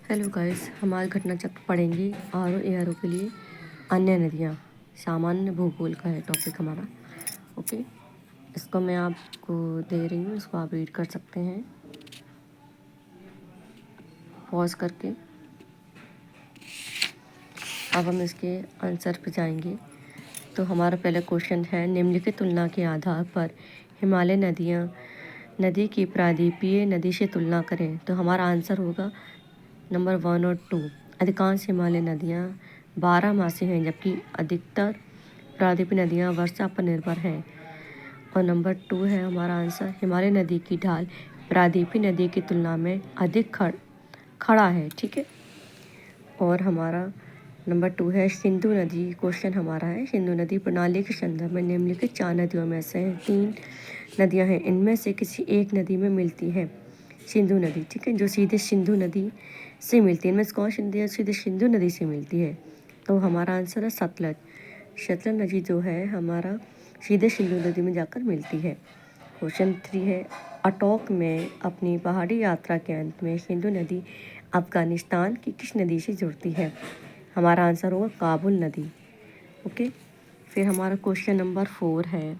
Hello guys, हम आज घटना चक्र पढ़ेंगे R O A R O के लिए अन्य नदियाँ। सामान्य भूगोल का है टॉपिक हमारा। ओके, इसको मैं आपको दे रही हूँ, इसको आप रीड कर सकते हैं पॉज करके। अब हम इसके आंसर पे जाएंगे। तो हमारा पहला क्वेश्चन है, निम्नलिखित तुलना के आधार पर हिमालय नदी की प्रायद्वीपीय नदी से तुलना करें। तो हमारा आंसर होगा नंबर 1 और 2। अधिकांश हिमालय नदियाँ 12 मासी हैं, जबकि अधिकतर प्रायद्वीपीय नदियाँ वर्षा पर निर्भर हैं। और नंबर 2 है हमारा आंसर, हिमालय नदी की ढाल प्रायद्वीपीय नदी की तुलना में अधिक खड़ा है। ठीक है। और हमारा नंबर 2 है सिंधु नदी। क्वेश्चन हमारा है, सिंधु नदी प्रणाली के संदर्भ में निम्नलिखित 4 नदियों में से 3 नदियाँ हैं, इनमें से किसी एक नदी में मिलती है सिंधु नदी। ठीक है, जो सीधे सिंधु नदी से मिलती है। इनमें से कौन सी नदी है सीधे सिंधु नदी से मिलती है? तो हमारा आंसर है सतलज। सतलज नदी जो है हमारा सीधे सिंधु नदी में जाकर मिलती है। क्वेश्चन 3 है, अटोक में अपनी पहाड़ी यात्रा के अंत में सिंधु नदी अफगानिस्तान की किस नदी से जुड़ती है? हमारा आंसर होगा काबुल नदी। ओके। फिर हमारा क्वेश्चन नंबर 4 है,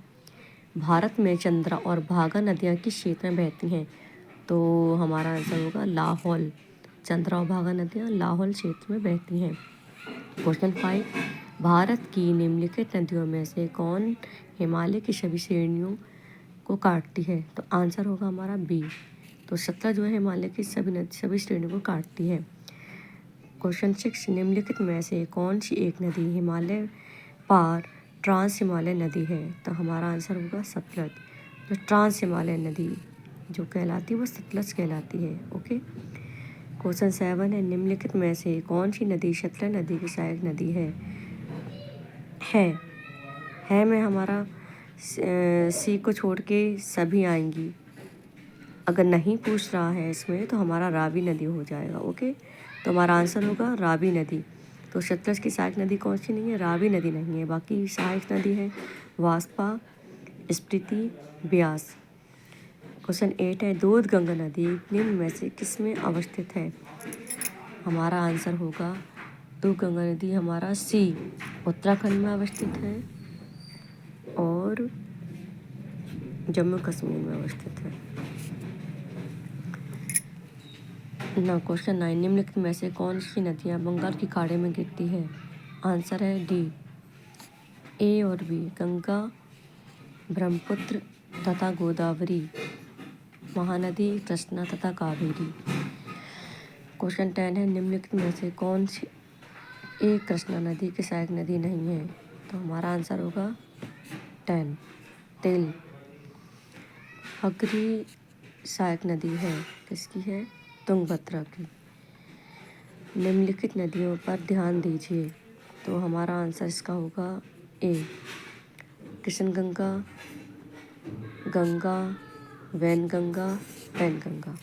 भारत में चंद्रा और भागा नदियाँ किस क्षेत्र में बहती हैं? तो हमारा आंसर होगा लाहौल। चंद्रा और भागा नदियाँ लाहौल क्षेत्र में बहती हैं। क्वेश्चन 5, भारत की निम्नलिखित नदियों में से कौन हिमालय की सभी श्रेणियों को काटती है? तो आंसर होगा हमारा बी। तो सतलज जो है हिमालय की सभी श्रेणियों को काटती है। क्वेश्चन 6, निम्नलिखित में से कौन सी एक नदी हिमालय पार ट्रांस हिमालय नदी है? तो हमारा आंसर होगा सतलज। तो ट्रांस हिमालय नदी जो कहलाती है वो सतलज कहलाती है। ओके। क्वेश्चन 7 है, निम्नलिखित में से कौन सी नदी सतलज नदी की सहायक नदी है? है में हमारा सी को छोड़ के सभी आएंगी। अगर नहीं पूछ रहा है इसमें तो हमारा रावी नदी हो जाएगा। ओके, तो हमारा आंसर होगा रावी नदी। तो सतलज की सहायक नदी कौन सी नहीं है? रावी नदी नहीं है। बाकी सहायक नदी है वास्पा, स्पीति, ब्यास। क्वेश्चन 8 है, दूध गंगा नदी निम्न में से किसमें अवस्थित है? हमारा आंसर होगा दूध गंगा नदी हमारा सी, उत्तराखंड में अवस्थित है और जम्मू कश्मीर में अवस्थित है ना। क्वेश्चन 9, निम्नलिखित में से कौन सी नदियाँ बंगाल की खाड़ी में गिरती है? आंसर है डी, ए और बी, गंगा, ब्रह्मपुत्र तथा गोदावरी, महानदी, कृष्णा तथा कावेरी। क्वेश्चन 10 है, निम्नलिखित में से कौन सी एक कृष्णा नदी की सहायक नदी नहीं है? तो हमारा आंसर होगा 10, तेल। हगरी सहायक नदी है, किसकी है? तुंगभद्रा की। निम्नलिखित नदियों पर ध्यान दीजिए। तो हमारा आंसर इसका होगा ए, कृष्णगंगा, गंगा, वैनगंगा, पैनगंगा।